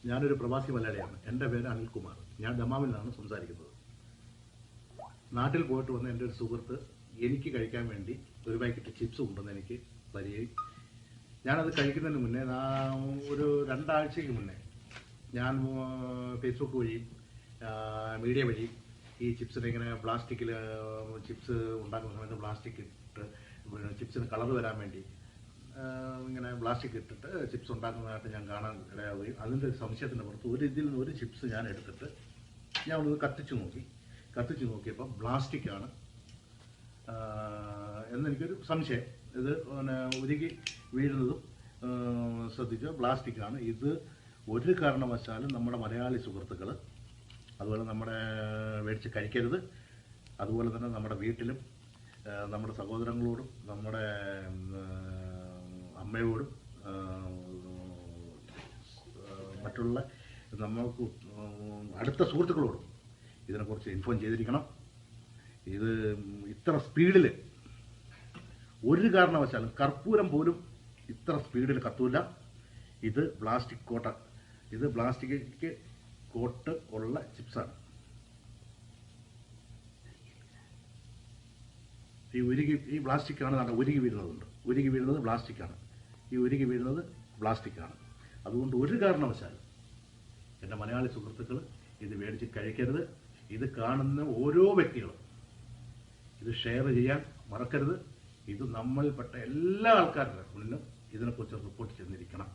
ഞാനൊരു പ്രവാസി മലയാളിയാണ്. എൻ്റെ പേര് അനിൽകുമാർ. ഞാൻ ദമാമിൽ നിന്നാണ് സംസാരിക്കുന്നത്. നാട്ടിൽ പോയിട്ട് വന്ന എൻ്റെ ഒരു സുഹൃത്ത് എനിക്ക് കഴിക്കാൻ വേണ്ടി ഒരു പാക്കറ്റ് ചിപ്സ് കൊണ്ടുവന്ന് എനിക്ക് തരികയും ഞാനത് കഴിക്കുന്നതിന് മുന്നേ ഒരു 2 ആഴ്ചയ്ക്ക് മുന്നേ ഞാൻ ഫേസ്ബുക്ക് വഴിയും മീഡിയ വഴിയും ഈ ചിപ്സിനെ ഇങ്ങനെ പ്ലാസ്റ്റിക്കിൽ ചിപ്സ് ഉണ്ടാക്കുന്ന സമയത്ത് പ്ലാസ്റ്റിക് ഇട്ട് ചിപ്സിന് കളർ വരാൻ വേണ്ടി ഇങ്ങനെ പ്ലാസ്റ്റിക് ഇട്ടിട്ട് ചിപ്സ് ഉണ്ടാക്കുന്നതായിട്ട് ഞാൻ കാണാൻ ഇടയാവുകയും അതിൻ്റെ സംശയത്തിൻ്റെ പുറത്ത് ഇതിൽ നിന്ന് ഒരു ചിപ്സ് ഞാൻ എടുത്തിട്ട് ഞാൻ ഒന്ന് കത്തിച്ച് നോക്കിയപ്പോൾ പ്ലാസ്റ്റിക്കാണ് എന്നെനിക്കൊരു സംശയം. ഇത് പിന്നെ ഉരുകി വീഴുന്നതും ശ്രദ്ധിച്ചു പ്ലാസ്റ്റിക്കാണ്. ഇത് ഒരു കാരണവശാലും നമ്മുടെ മലയാളി സുഹൃത്തുക്കൾ അതുപോലെ നമ്മുടെ മേടിച്ച് കഴിക്കരുത്. അതുപോലെ തന്നെ നമ്മുടെ വീട്ടിലും നമ്മുടെ സഹോദരങ്ങളോടും നമ്മുടെ അമ്മയോടും മറ്റുള്ള നമ്മൾക്ക് അടുത്ത സുഹൃത്തുക്കളോടും ഇതിനെക്കുറിച്ച് ഇൻഫോം ചെയ്തിരിക്കണം. ഇത് ഇത്ര സ്പീഡിൽ ഒരു കാരണവശാലും കർപ്പൂരം പോലും ഇത്ര സ്പീഡിൽ കത്തൂല. ഇത് പ്ലാസ്റ്റിക് കോട്ട് ഉള്ള ചിപ്സാണ്. ഈ പ്ലാസ്റ്റിക്കാണ് ഉരുകി വീഴുന്നത് പ്ലാസ്റ്റിക്കാണ്. ഈ ഉരുകി വീഴുന്നത് പ്ലാസ്റ്റിക്കാണ്. അതുകൊണ്ട് ഒരു കാരണവശാലും എൻ്റെ മലയാളി സുഹൃത്തുക്കൾ ഇത് മേടിച്ച് കഴിക്കരുത്. ഇത് കാണുന്ന ഓരോ വ്യക്തികളും ഇത് ഷെയർ ചെയ്യാൻ മറക്കരുത്. ഇത് നമ്മൾപ്പെട്ട എല്ലാ ആൾക്കാരുടെ മുന്നിലും ഇതിനെക്കുറിച്ച് റിപ്പോർട്ട് ചെയ്തിരിക്കണം.